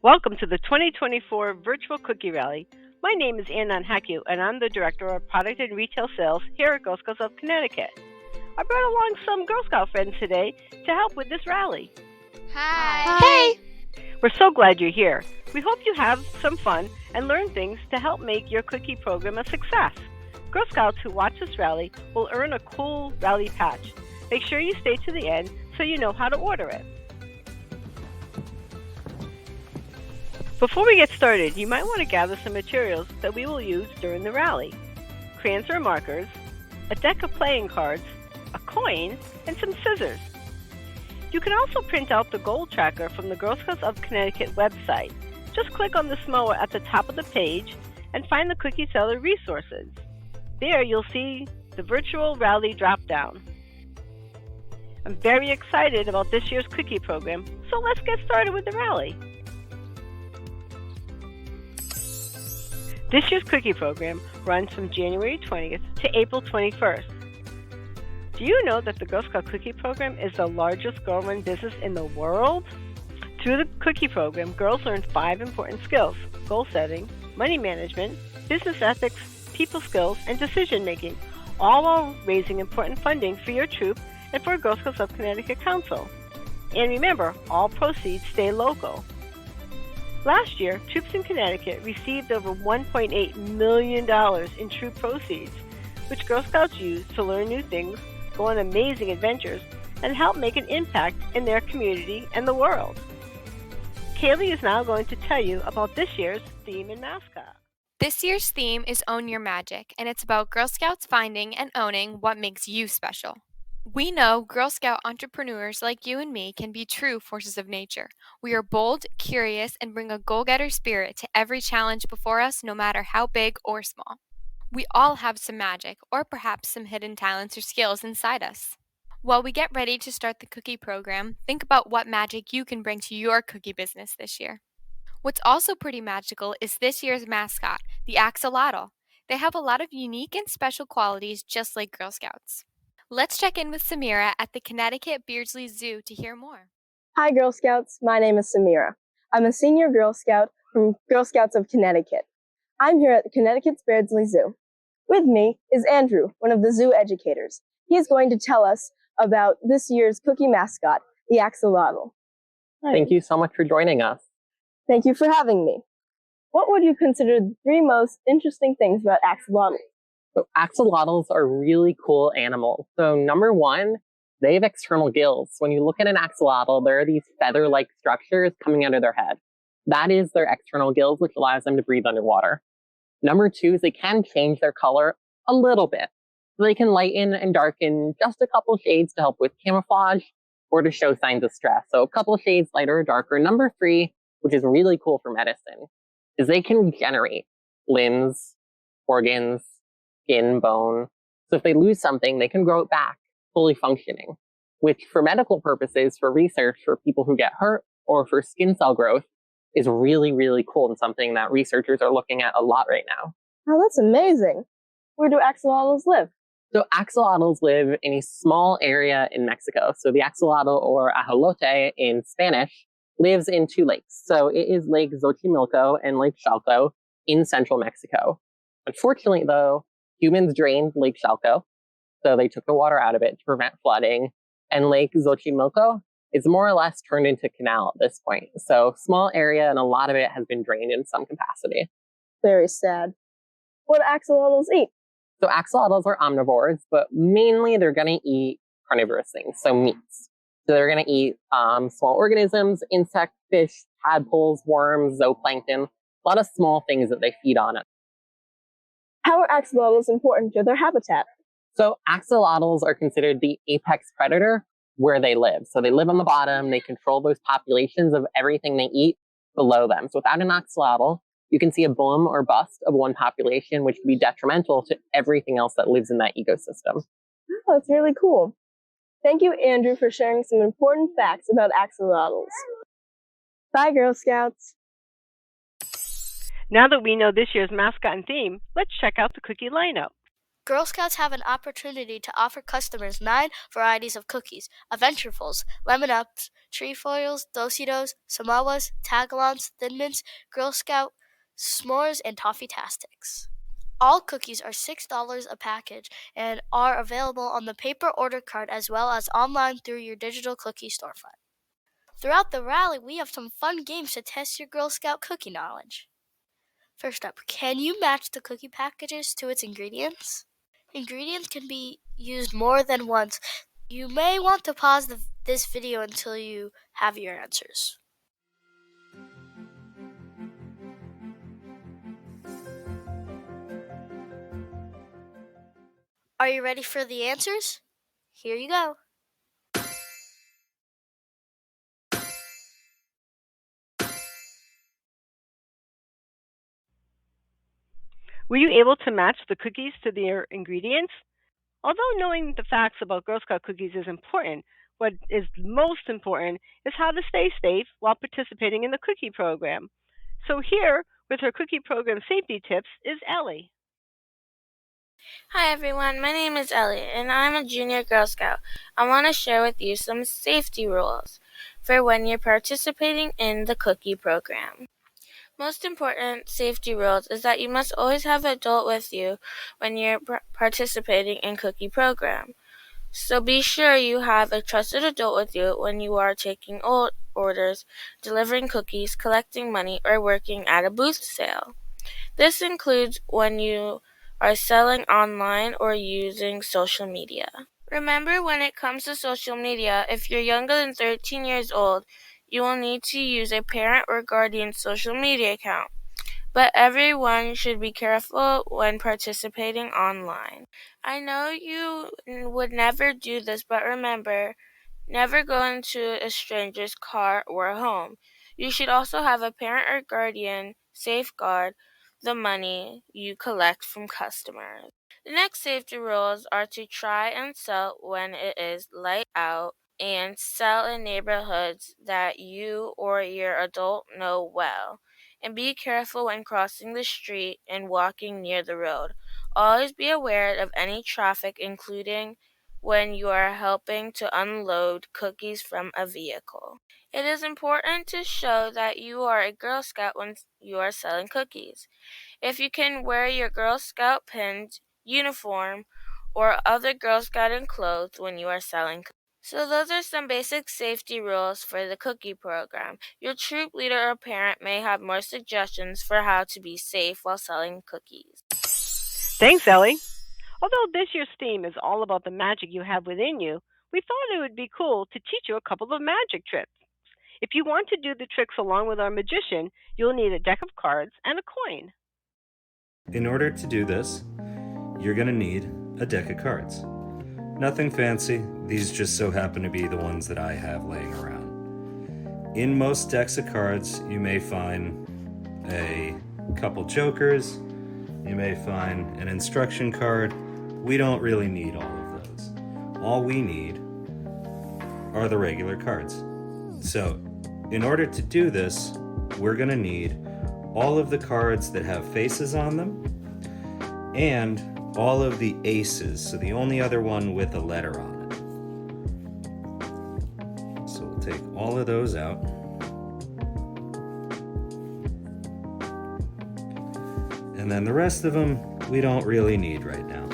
Welcome to the 2024 Virtual Cookie Rally. My name is Ann Hackett, and I'm the Director of Product and Retail Sales here at Girl Scouts of Connecticut. I brought along some Girl Scout friends today to help with this rally. Hi. Hey! We're so glad you're here. We hope you have some fun and learn things to help make your cookie program a success. Girl Scouts who watch this rally will earn a cool rally patch. Make sure you stay to the end so you know how to order it. Before we get started, you might want to gather some materials that we will use during the rally. Crayons or markers, a deck of playing cards, a coin, and some scissors. You can also print out the goal tracker from the Girl Scouts of Connecticut website. Just click on the smower at the top of the page and find the Cookie Seller resources. There you'll see the virtual rally drop-down. I'm very excited about this year's cookie program, so let's get started with the rally. This year's cookie program runs from January 20th to April 21st. Do you know that the Girl Scout Cookie Program is the largest girl-run business in the world? Through the cookie program, girls learn 5 important skills: goal setting, money management, business ethics, people skills, and decision making, all while raising important funding for your troop and for Girl Scouts of Connecticut Council. And remember, all proceeds stay local. Last year, troops in Connecticut received over $1.8 million in troop proceeds, which Girl Scouts used to learn new things, go on amazing adventures, and help make an impact in their community and the world. Kaylee is now going to tell you about this year's theme and mascot. This year's theme is Own Your Magic, and it's about Girl Scouts finding and owning what makes you special. We know Girl Scout entrepreneurs like you and me can be true forces of nature. We are bold, curious, and bring a go-getter spirit to every challenge before us, no matter how big or small. We all have some magic, or perhaps some hidden talents or skills inside us. While we get ready to start the cookie program, think about what magic you can bring to your cookie business this year. What's also pretty magical is this year's mascot, the axolotl. They have a lot of unique and special qualities just like Girl Scouts. Let's check in with Samira at the Connecticut Beardsley Zoo to hear more. Hi, Girl Scouts. My name is Samira. I'm a senior Girl Scout from Girl Scouts of Connecticut. I'm here at the Connecticut's Beardsley Zoo. With me is Andrew, one of the zoo educators. He is going to tell us about this year's cookie mascot, the axolotl. Thank you so much for joining us. Thank you for having me. What would you consider the 3 most interesting things about axolotls? So axolotls are really cool animals. So number 1, they have external gills. When you look at an axolotl, there are these feather-like structures coming out of their head. That is their external gills, which allows them to breathe underwater. Number 2 is they can change their color a little bit. So they can lighten and darken just a couple shades to help with camouflage or to show signs of stress. So a couple shades lighter or darker. Number 3, which is really cool for medicine, is they can regenerate limbs, organs, skin, bone. So if they lose something, they can grow it back fully functioning, which for medical purposes, for research, for people who get hurt or for skin cell growth is really, really cool and something that researchers are looking at a lot right now. Oh, that's amazing. Where do axolotls live? So axolotls live in a small area in Mexico. So the axolotl, or ajolote in Spanish, lives in 2 lakes. So it is Lake Xochimilco and Lake Chalco in central Mexico. Unfortunately, though, humans drained Lake Chalco, so they took the water out of it to prevent flooding. And Lake Xochimilco is more or less turned into a canal at this point. So small area, and a lot of it has been drained in some capacity. Very sad. What do axolotls eat? So axolotls are omnivores, but mainly they're going to eat carnivorous things, so meats. So they're going to eat small organisms, insect, fish, tadpoles, worms, zooplankton, a lot of small things that they feed on. How are axolotls important to their habitat? So axolotls are considered the apex predator where they live. So they live on the bottom, they control those populations of everything they eat below them. So without an axolotl, you can see a boom or bust of one population, which can be detrimental to everything else that lives in that ecosystem. Oh, that's really cool. Thank you, Andrew, for sharing some important facts about axolotls. Bye, Girl Scouts. Now that we know this year's mascot and theme, let's check out the cookie lineup. Girl Scouts have an opportunity to offer customers 9 varieties of cookies: Adventurefuls, Lemon Ups, Trefoils, Do-si-dos, Samoas, Tagalongs, Thin Mints, Girl Scout S'mores, and Toffee-tastics. All cookies are $6 a package and are available on the paper order card as well as online through your digital cookie storefront. Throughout the rally, we have some fun games to test your Girl Scout cookie knowledge. First up, can you match the cookie packages to its ingredients? Ingredients can be used more than once. You may want to pause this video until you have your answers. Are you ready for the answers? Here you go. Were you able to match the cookies to their ingredients? Although knowing the facts about Girl Scout cookies is important, what is most important is how to stay safe while participating in the cookie program. So here, with her cookie program safety tips, is Ellie. Hi everyone, my name is Ellie and I'm a junior Girl Scout. I want to share with you some safety rules for when you're participating in the cookie program. Most important safety rules is that you must always have an adult with you when you're participating in cookie program. So be sure you have a trusted adult with you when you are taking orders, delivering cookies, collecting money, or working at a booth sale. This includes when you are selling online or using social media. Remember, when it comes to social media, if you're younger than 13 years old, you will need to use a parent or guardian social media account. But everyone should be careful when participating online. I know you would never do this, but remember, never go into a stranger's car or home. You should also have a parent or guardian safeguard the money you collect from customers. The next safety rules are to try and sell when it is light out and sell in neighborhoods that you or your adult know well. And be careful when crossing the street and walking near the road. Always be aware of any traffic, including when you are helping to unload cookies from a vehicle. It is important to show that you are a Girl Scout when you are selling cookies. If you can wear your Girl Scout pins, uniform, or other Girl Scouting clothes when you are selling cookies. So those are some basic safety rules for the cookie program. Your troop leader or parent may have more suggestions for how to be safe while selling cookies. Thanks, Ellie. Although this year's theme is all about the magic you have within you, we thought it would be cool to teach you a couple of magic tricks. If you want to do the tricks along with our magician, you'll need a deck of cards and a coin. In order to do this, you're going to need a deck of cards. Nothing fancy, these just so happen to be the ones that I have laying around. In most decks of cards, you may find a couple jokers, you may find an instruction card. We don't really need all of those. All we need are the regular cards. So, in order to do this, we're going to need all of the cards that have faces on them and all of the aces, so the only other one with a letter on it. So we'll take all of those out. And then the rest of them we don't really need right now.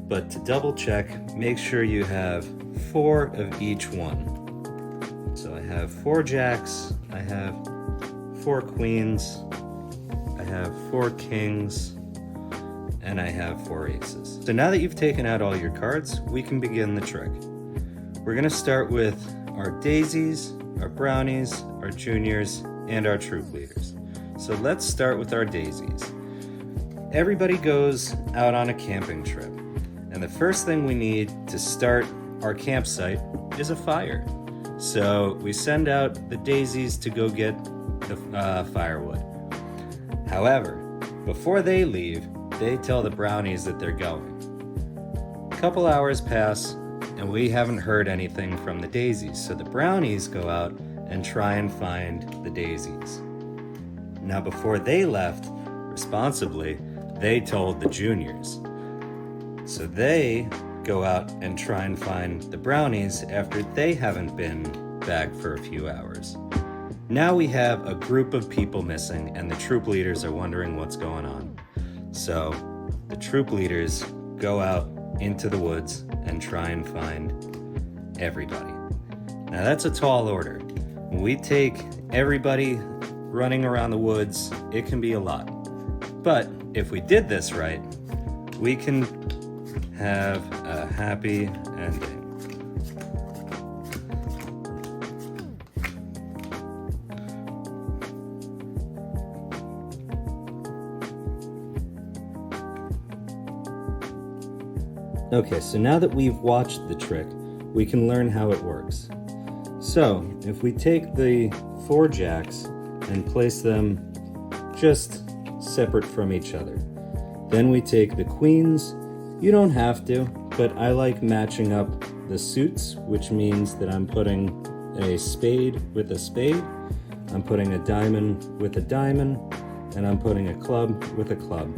But to double check, make sure you have 4 of each one. So I have 4 jacks, I have 4 queens, I have 4 kings, and I have 4 aces. So now that you've taken out all your cards, we can begin the trick. We're gonna start with our daisies, our brownies, our juniors, and our troop leaders. So let's start with our daisies. Everybody goes out on a camping trip, and the first thing we need to start our campsite is a fire. So we send out the daisies to go get the firewood. However, before they leave, they tell the brownies that they're going. A couple hours pass, and we haven't heard anything from the daisies, so the brownies go out and try and find the daisies. Now, before they left, responsibly, they told the juniors. So they go out and try and find the brownies after they haven't been back for a few hours. Now we have a group of people missing, and the troop leaders are wondering what's going on. So the troop leaders go out into the woods and try and find everybody. Now that's a tall order. When we take everybody running around the woods, it can be a lot. But if we did this right, we can have a happy ending. Okay, so now that we've watched the trick, we can learn how it works. So, if we take the 4 jacks and place them just separate from each other, then we take the queens. You don't have to, but I like matching up the suits, which means that I'm putting a spade with a spade, I'm putting a diamond with a diamond, and I'm putting a club with a club.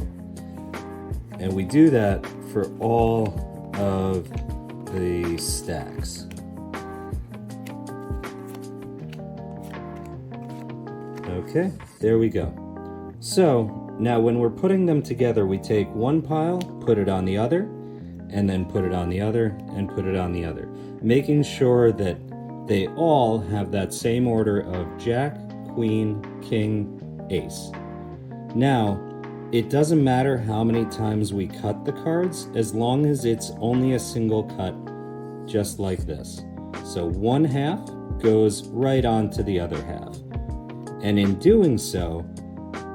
And we do that for all of the stacks. Okay, there we go. So now when we're putting them together, we take one pile, put it on the other, and then put it on the other, and put it on the other, making sure that they all have that same order of jack, queen, king, ace. Now, it doesn't matter how many times we cut the cards, as long as it's only a single cut, just like this. So one half goes right onto the other half. And in doing so,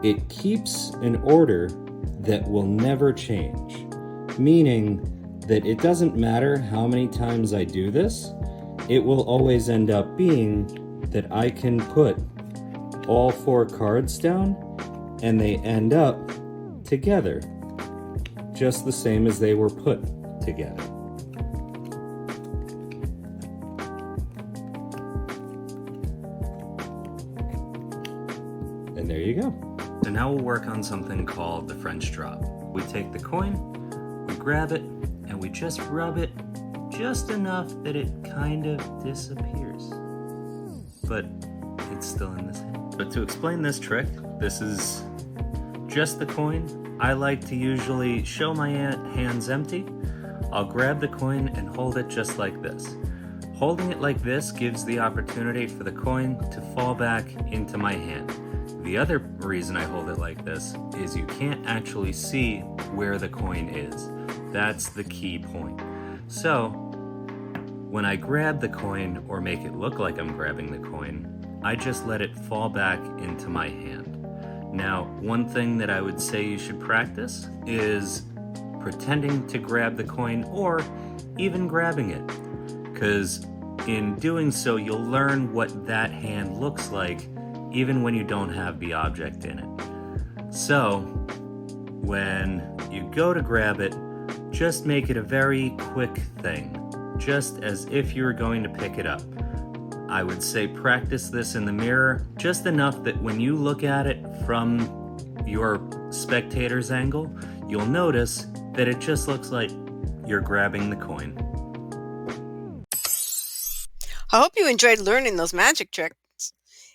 it keeps an order that will never change, meaning that it doesn't matter how many times I do this, it will always end up being that I can put all 4 cards down and they end up together, just the same as they were put together. And there you go. So now we'll work on something called the French drop. We take the coin, we grab it, and we just rub it just enough that it kind of disappears. But it's still in this hand. But to explain this trick, this is just the coin. I like to usually show my hands empty. I'll grab the coin and hold it just like this. Holding it like this gives the opportunity for the coin to fall back into my hand. The other reason I hold it like this is you can't actually see where the coin is. That's the key point. So, when I grab the coin or make it look like I'm grabbing the coin, I just let it fall back into my hand. Now, one thing that I would say you should practice is pretending to grab the coin or even grabbing it, because in doing so, you'll learn what that hand looks like even when you don't have the object in it. So, when you go to grab it, just make it a very quick thing, just as if you were going to pick it up. I would say practice this in the mirror, just enough that when you look at it from your spectator's angle, you'll notice that it just looks like you're grabbing the coin. I hope you enjoyed learning those magic tricks.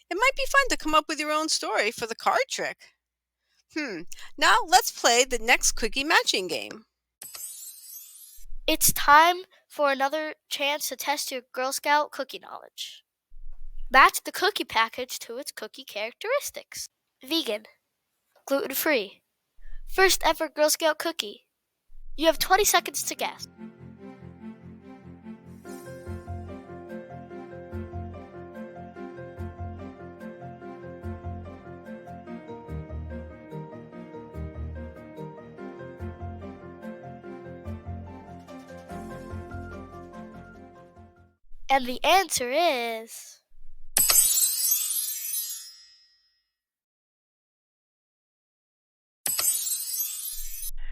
It might be fun to come up with your own story for the card trick. Now let's play the next cookie matching game. It's time for another chance to test your Girl Scout cookie knowledge. Match the cookie package to its cookie characteristics. Vegan. Gluten-free. First ever Girl Scout cookie. You have 20 seconds to guess. And the answer is...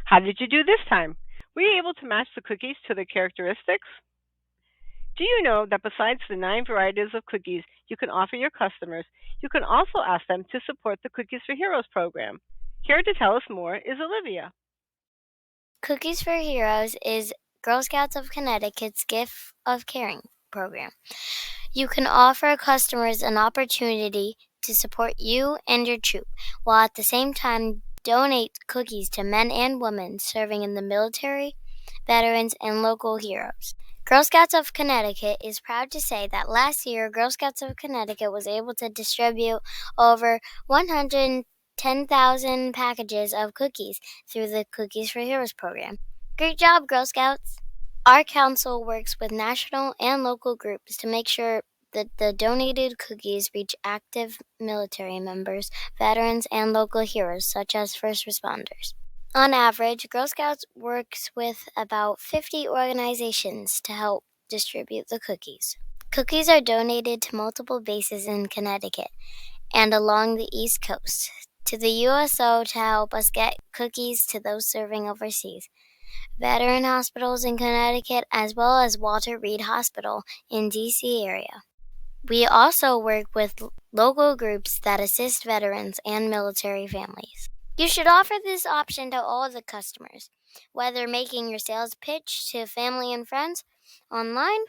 How did you do this time? Were you able to match the cookies to their characteristics? Do you know that besides the 9 varieties of cookies you can offer your customers, you can also ask them to support the Cookies for Heroes program? Here to tell us more is Olivia. Cookies for Heroes is Girl Scouts of Connecticut's Gift of Caring program. You can offer customers an opportunity to support you and your troop, while at the same time donate cookies to men and women serving in the military, veterans, and local heroes. Girl Scouts of Connecticut is proud to say that last year, Girl Scouts of Connecticut was able to distribute over 110,000 packages of cookies through the Cookies for Heroes program. Great job, Girl Scouts! Our council works with national and local groups to make sure that the donated cookies reach active military members, veterans, and local heroes such as first responders. On average, Girl Scouts works with about 50 organizations to help distribute the cookies. Cookies are donated to multiple bases in Connecticut and along the East Coast, to the USO to help us get cookies to those serving overseas, veteran hospitals in Connecticut, as well as Walter Reed Hospital in D.C. area. We also work with local groups that assist veterans and military families. You should offer this option to all the customers, whether making your sales pitch to family and friends online,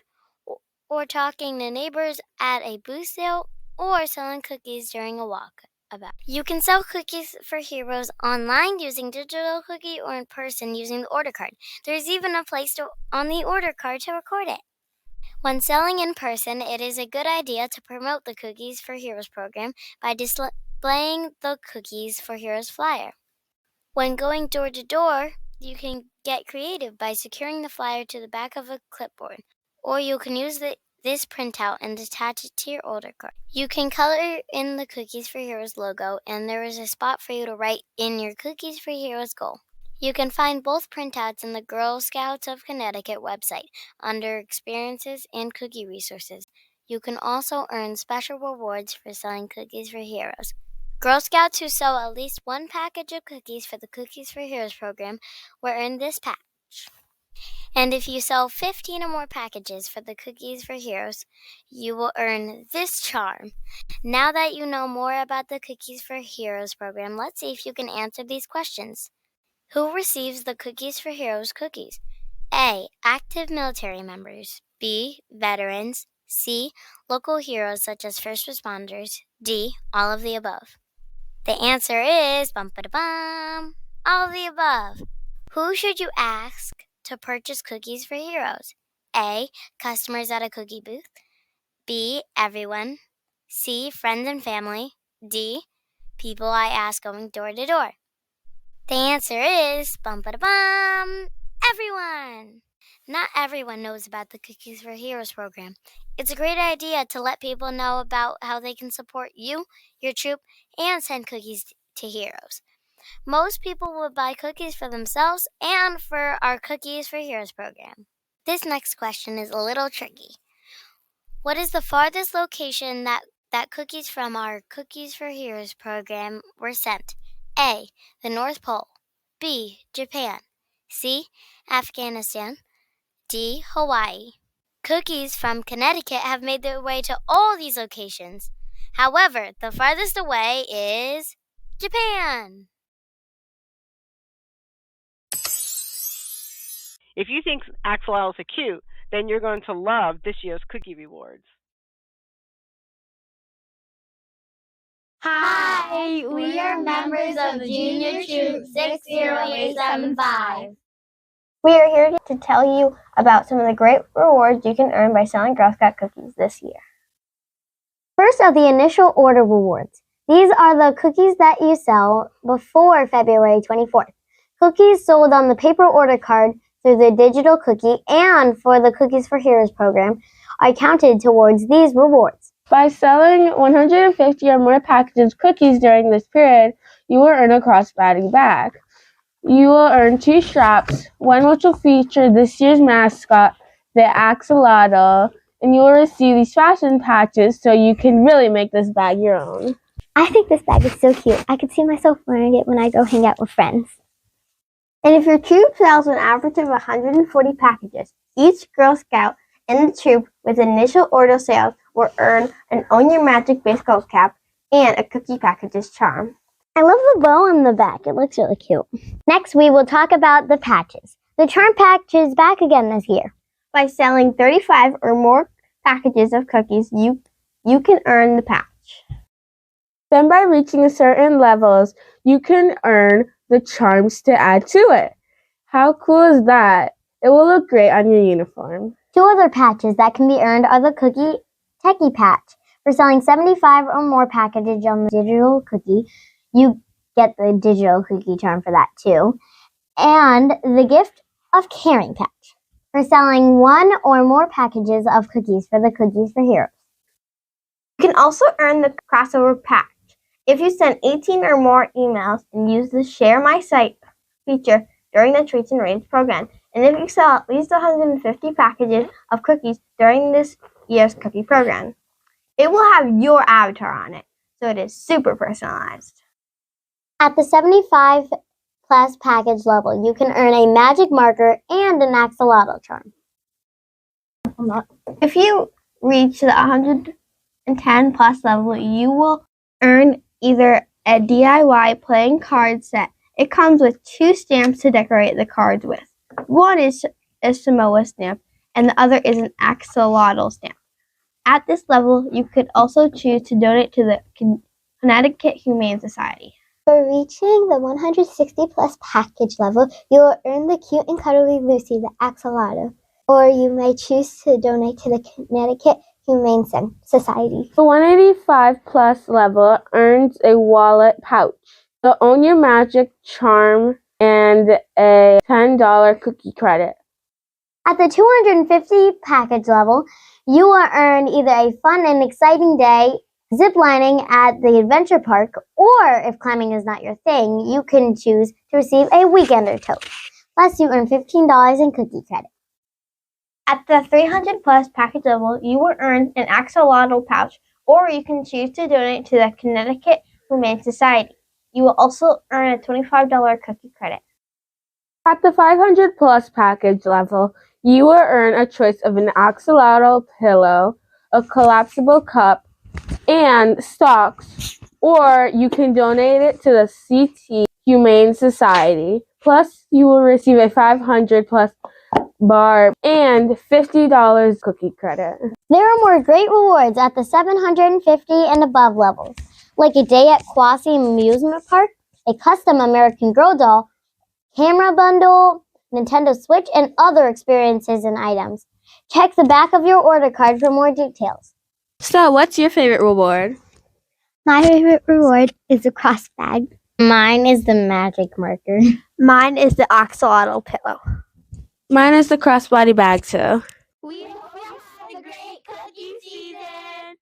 or talking to neighbors at a booth sale, or selling cookies during a walkabout. You can sell Cookies for Heroes online using digital cookie or in person using the order card. There's even a place on the order card to record it. When selling in person, it is a good idea to promote the Cookies for Heroes program by displaying the Cookies for Heroes flyer. When going door to door, you can get creative by securing the flyer to the back of a clipboard, or you can use this printout and attach it to your order card. You can color in the Cookies for Heroes logo, and there is a spot for you to write in your Cookies for Heroes goal. You can find both printouts in the Girl Scouts of Connecticut website under Experiences and Cookie Resources. You can also earn special rewards for selling Cookies for Heroes. Girl Scouts who sell at least one package of cookies for the Cookies for Heroes program will earn this patch. And if you sell 15 or more packages for the Cookies for Heroes, you will earn this charm. Now that you know more about the Cookies for Heroes program, let's see if you can answer these questions. Who receives the Cookies for Heroes cookies? A. Active military members. B. Veterans. C. Local heroes such as first responders. D. All of the above. The answer is bum-ba-da-bum, all of the above. Who should you ask to purchase Cookies for Heroes? A. Customers at a cookie booth. B. Everyone. C. Friends and family. D. People I ask going door to door. The answer is bum-ba-da-bum, everyone! Not everyone knows about the Cookies for Heroes program. It's a great idea to let people know about how they can support you, your troop, and send cookies to heroes. Most people will buy cookies for themselves and for our Cookies for Heroes program. This next question is a little tricky. What is the farthest location that cookies from our Cookies for Heroes program were sent? A. The North Pole. B. Japan. C. Afghanistan. D. Hawaii. Cookies from Connecticut have made their way to all these locations. However, the farthest away is Japan. If you think axolotls are cute, then you're going to love this year's cookie rewards. Hi, we are members of Junior Troop 60875. We are here to tell you about some of the great rewards you can earn by selling Girl Scout cookies this year. First are the initial order rewards. These are the cookies that you sell before February 24th. Cookies sold on the paper order card through the digital cookie and for the Cookies for Heroes program are counted towards these rewards. By selling 150 or more packages of cookies during this period, you will earn a crossbody bag. You will earn 2 straps, one which will feature this year's mascot, the axolotl, and you will receive these fashion patches so you can really make this bag your own. I think this bag is so cute. I could see myself wearing it when I go hang out with friends. And if your troop sells an average of 140 packages, each Girl Scout in the troop with initial order sales will earn an Own Your Magic baseball cap and a cookie packages charm. I love the bow on the back. It looks really cute. Next, we will talk about the patches. The charm patch is back again this year. By selling 35 or more packages of cookies, you can earn the patch. Then by reaching certain levels, you can earn the charms to add to it. How cool is that? It will look great on your uniform. 2 other patches that can be earned are the Cookie Techie Patch. For selling 75 or more packages on the digital cookie, you get the digital cookie charm for that too. And the Gift of Caring Patch. For selling 1 or more packages of cookies for the Cookies for Heroes. You can also earn the Crossover Patch if you send 18 or more emails and use the Share My Site feature during the Treats and Rates program, and if you sell at least 150 packages of cookies during this year's cookie program. It will have your avatar on it, so it is super personalized. At the 75 plus package level, you can earn a magic marker and an axolotl charm. If you reach the 110 plus level, you will earn either a DIY playing card set. It comes with 2 stamps to decorate the cards with. One is a Samoa stamp, and the other is an axolotl stamp. At this level, you could also choose to donate to the Connecticut Humane Society. For reaching the 160 plus package level, you will earn the cute and cuddly Lucy, the axolotl, or you may choose to donate to the Connecticut Humane Society. The 185 plus level earns a wallet pouch, the Own Your Magic charm, and a $10 cookie credit. At the 250 package level, you will earn either a fun and exciting day ziplining at the adventure park, or if climbing is not your thing, you can choose to receive a weekender tote. Plus, you earn $15 in cookie credit. At the 300 plus package level, you will earn an axolotl pouch, or you can choose to donate to the Connecticut Humane Society. You will also earn a $25 cookie credit. At the 500 plus package level, you will earn a choice of an axolotl pillow, a collapsible cup, and socks, or you can donate it to the CT Humane Society. Plus, you will receive a 500 plus bar and $50 cookie credit. There are more great rewards at the 750 and above levels, like a day at Quasi Amusement Park, a custom American Girl doll, camera bundle, Nintendo Switch, and other experiences and items. Check the back of your order card for more details. So, what's your favorite reward? My favorite reward is the cross bag. Mine is the magic marker. Mine is the axolotl pillow. Mine is the crossbody bag too. We hope you had a great cookie season.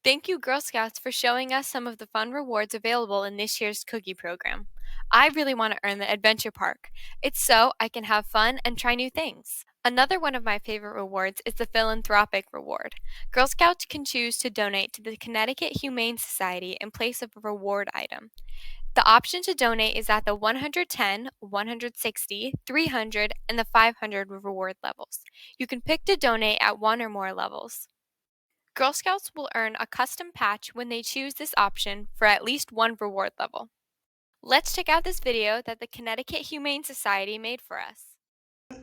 Thank you, Girl Scouts, for showing us some of the fun rewards available in this year's cookie program. I really want to earn the Adventure Park. It's so I can have fun and try new things. Another one of my favorite rewards is the Philanthropic Reward. Girl Scouts can choose to donate to the Connecticut Humane Society in place of a reward item. The option to donate is at the 110, 160, 300, and the 500 reward levels. You can pick to donate at 1 or more levels. Girl Scouts will earn a custom patch when they choose this option for at least 1 reward level. Let's check out this video that the Connecticut Humane Society made for us.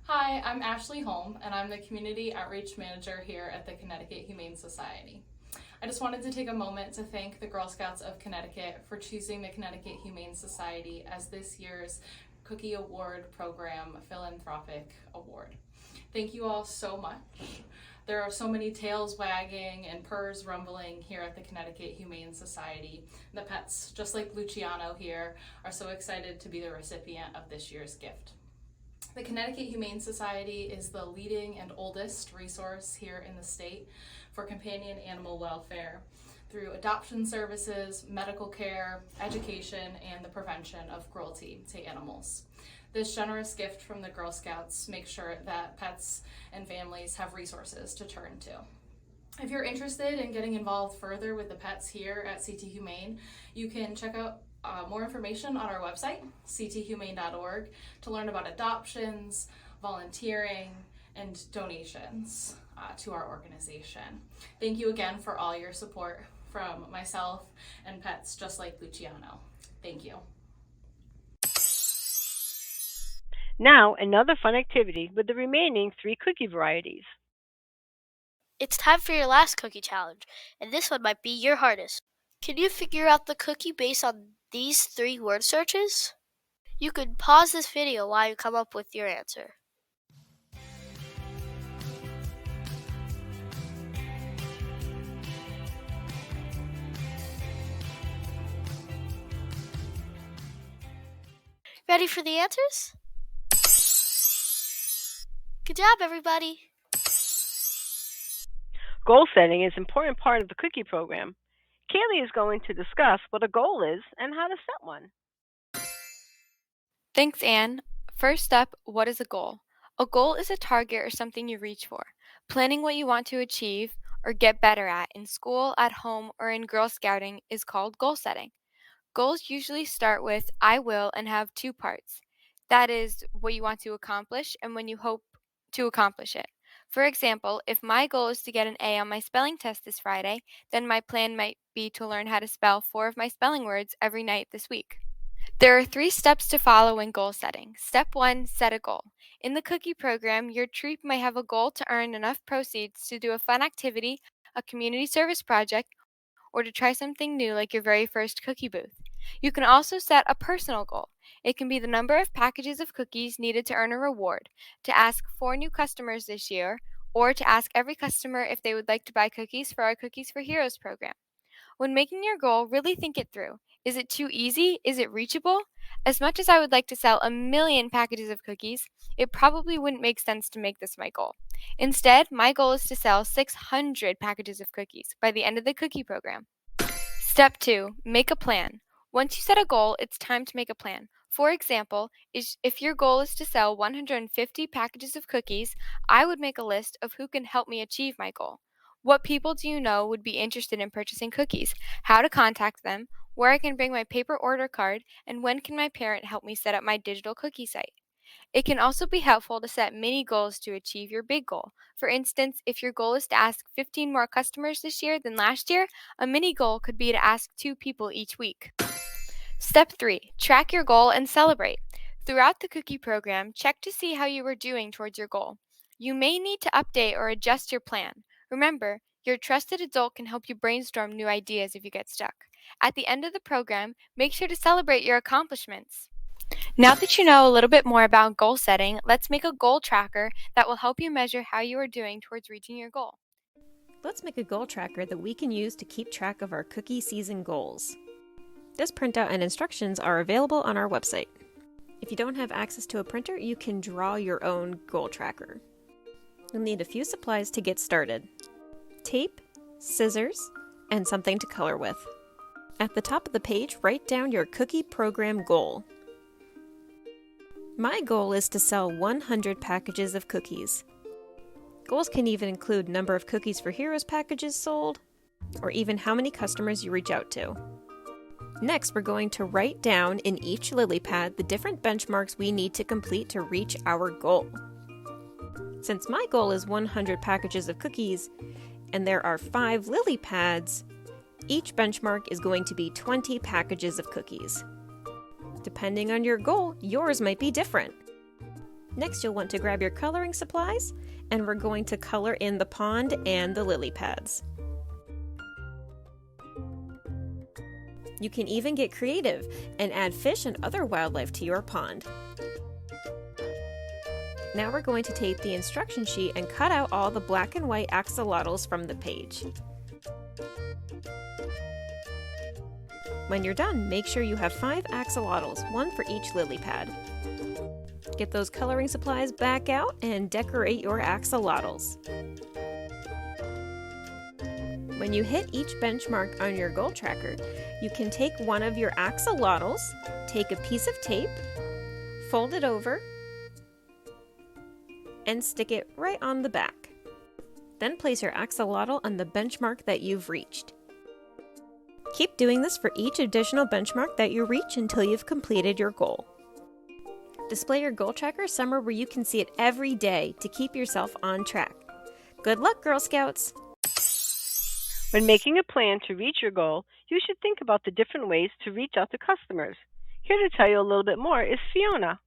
Hi, I'm Ashley Holm, and I'm the Community Outreach Manager here at the Connecticut Humane Society. I just wanted to take a moment to thank the Girl Scouts of Connecticut for choosing the Connecticut Humane Society as this year's Cookie Award Program Philanthropic Award. Thank you all so much. There are so many tails wagging and purrs rumbling here at the Connecticut Humane Society. The pets, just like Luciano here, are so excited to be the recipient of this year's gift. The Connecticut Humane Society is the leading and oldest resource here in the state for companion animal welfare through adoption services, medical care, education, and the prevention of cruelty to animals. This generous gift from the Girl Scouts makes sure that pets and families have resources to turn to. If you're interested in getting involved further with the pets here at CT Humane, you can check out more information on our website, cthumane.org, to learn about adoptions, volunteering, and donations. to our organization. Thank you again for all your support from myself and pets just like Luciano. Thank you. Now, another fun activity with the remaining 3 cookie varieties. It's time for your last cookie challenge, and this one might be your hardest. Can you figure out the cookie based on these 3 word searches? You can pause this video while you come up with your answer. Ready for the answers? Good job, everybody! Goal setting is an important part of the cookie program. Kaylee is going to discuss what a goal is and how to set one. Thanks, Anne. First up, what is a goal? A goal is a target or something you reach for. Planning what you want to achieve or get better at in school, at home, or in Girl Scouting is called goal setting. Goals usually start with I will and have 2 parts. That is what you want to accomplish and when you hope to accomplish it. For example, if my goal is to get an A on my spelling test this Friday, then my plan might be to learn how to spell 4 of my spelling words every night this week. There are 3 steps to follow in goal setting. Step 1, set a goal. In the cookie program, your treat might have a goal to earn enough proceeds to do a fun activity, a community service project, or to try something new like your very first cookie booth. You can also set a personal goal. It can be the number of packages of cookies needed to earn a reward, to ask 4 new customers this year, or to ask every customer if they would like to buy cookies for our Cookies for Heroes program. When making your goal, really think it through. Is it too easy? Is it reachable? As much as I would like to sell 1 million packages of cookies, it probably wouldn't make sense to make this my goal. Instead, my goal is to sell 600 packages of cookies by the end of the cookie program. Step 2, make a plan. Once you set a goal, it's time to make a plan. For example, if your goal is to sell 150 packages of cookies, I would make a list of who can help me achieve my goal. What people do you know would be interested in purchasing cookies? How to contact them? Where I can bring my paper order card? And when can my parent help me set up my digital cookie site? It can also be helpful to set mini goals to achieve your big goal. For instance, if your goal is to ask 15 more customers this year than last year, a mini goal could be to ask 2 people each week. Step 3, track your goal and celebrate. Throughout the cookie program, check to see how you are doing towards your goal. You may need to update or adjust your plan. Remember, your trusted adult can help you brainstorm new ideas if you get stuck. At the end of the program, make sure to celebrate your accomplishments. Now that you know a little bit more about goal setting, let's make a goal tracker that will help you measure how you are doing towards reaching your goal. Let's make a goal tracker that we can use to keep track of our cookie season goals. This printout and instructions are available on our website. If you don't have access to a printer, you can draw your own goal tracker. You'll need a few supplies to get started: tape, scissors, and something to color with. At the top of the page, write down your cookie program goal. My goal is to sell 100 packages of cookies. Goals can even include number of Cookies for Heroes packages sold, or even how many customers you reach out to. Next, we're going to write down in each lily pad the different benchmarks we need to complete to reach our goal. Since my goal is 100 packages of cookies, and there are 5 lily pads, each benchmark is going to be 20 packages of cookies. Depending on your goal, yours might be different. Next, you'll want to grab your coloring supplies, and we're going to color in the pond and the lily pads. You can even get creative and add fish and other wildlife to your pond. Now we're going to tape the instruction sheet and cut out all the black and white axolotls from the page. When you're done, make sure you have 5 axolotls, 1 for each lily pad. Get those coloring supplies back out and decorate your axolotls. When you hit each benchmark on your goal tracker, you can take one of your axolotls, take a piece of tape, fold it over, and stick it right on the back. Then place your axolotl on the benchmark that you've reached. Keep doing this for each additional benchmark that you reach until you've completed your goal. Display your goal tracker somewhere where you can see it every day to keep yourself on track. Good luck, Girl Scouts! When making a plan to reach your goal, you should think about the different ways to reach out to customers. Here to tell you a little bit more is Fiona.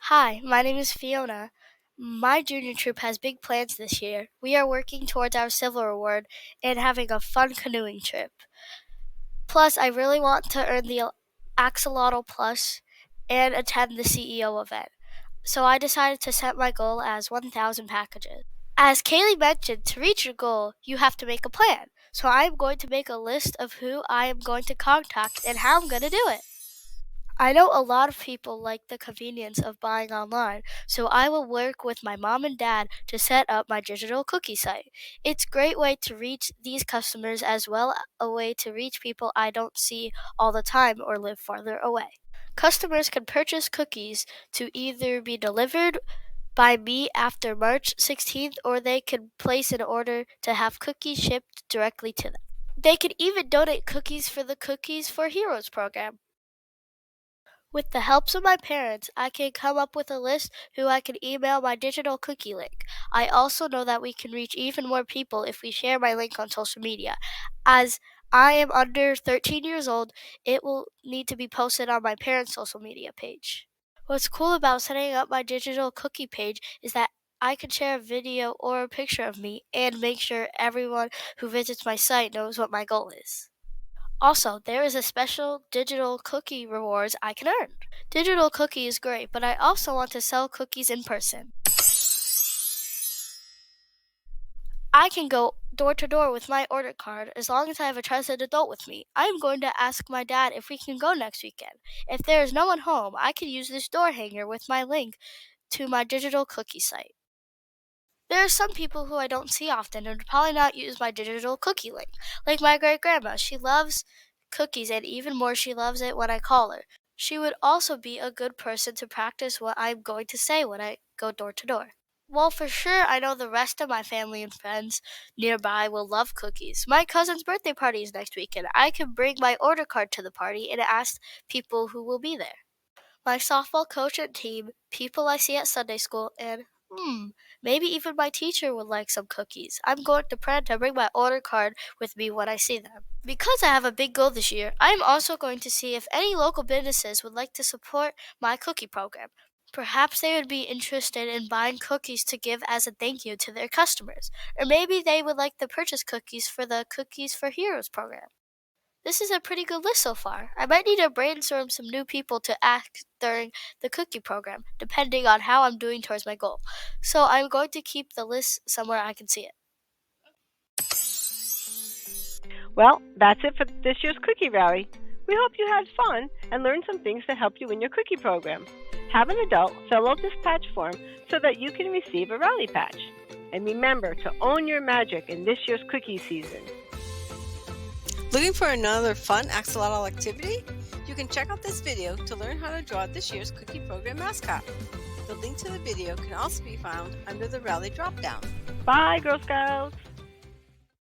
Hi, my name is Fiona. My junior troop has big plans this year. We are working towards our silver award and having a fun canoeing trip. Plus, I really want to earn the Axolotl Plus and attend the CEO event. So I decided to set my goal as 1,000 packages. As Kaylee mentioned, to reach your goal, you have to make a plan. So I am going to make a list of who I am going to contact and how I'm going to do it. I know a lot of people like the convenience of buying online, so I will work with my mom and dad to set up my digital cookie site. It's a great way to reach these customers as well as a way to reach people I don't see all the time or live farther away. Customers can purchase cookies to either be delivered by me after March 16th, or they can place an order to have cookies shipped directly to them. They can even donate cookies for the Cookies for Heroes program. With the help of my parents, I can come up with a list who I can email my digital cookie link. I also know that we can reach even more people if we share my link on social media. As I am under 13 years old, it will need to be posted on my parents' social media page. What's cool about setting up my digital cookie page is that I can share a video or a picture of me and make sure everyone who visits my site knows what my goal is. Also, there is a special digital cookie rewards I can earn. Digital cookie is great, but I also want to sell cookies in person. I can go door to door with my order card as long as I have a trusted adult with me. I am going to ask my dad if we can go next weekend. If there is no one home, I can use this door hanger with my link to my digital cookie site. There are some people who I don't see often and would probably not use my digital cookie link, like my great-grandma. She loves cookies, and even more, she loves it when I call her. She would also be a good person to practice what I'm going to say when I go door to door. Well, for sure, I know the rest of my family and friends nearby will love cookies. My cousin's birthday party is next week, and I can bring my order card to the party and ask people who will be there. My softball coach and team, people I see at Sunday school, and maybe even my teacher would like some cookies. I'm going to plan to bring my order card with me when I see them. Because I have a big goal this year, I am also going to see if any local businesses would like to support my cookie program. Perhaps they would be interested in buying cookies to give as a thank you to their customers. Or maybe they would like to purchase cookies for the Cookies for Heroes program. This is a pretty good list so far. I might need to brainstorm some new people to ask during the cookie program, depending on how I'm doing towards my goal. So I'm going to keep the list somewhere I can see it. Well, that's it for this year's Cookie Rally. We hope you had fun and learned some things to help you in your cookie program. Have an adult fill out this patch form so that you can receive a rally patch. And remember to own your magic in this year's cookie season. Looking for another fun axolotl activity? You can check out this video to learn how to draw this year's cookie program mascot. The link to the video can also be found under the Rally drop-down. Bye, Girl Scouts!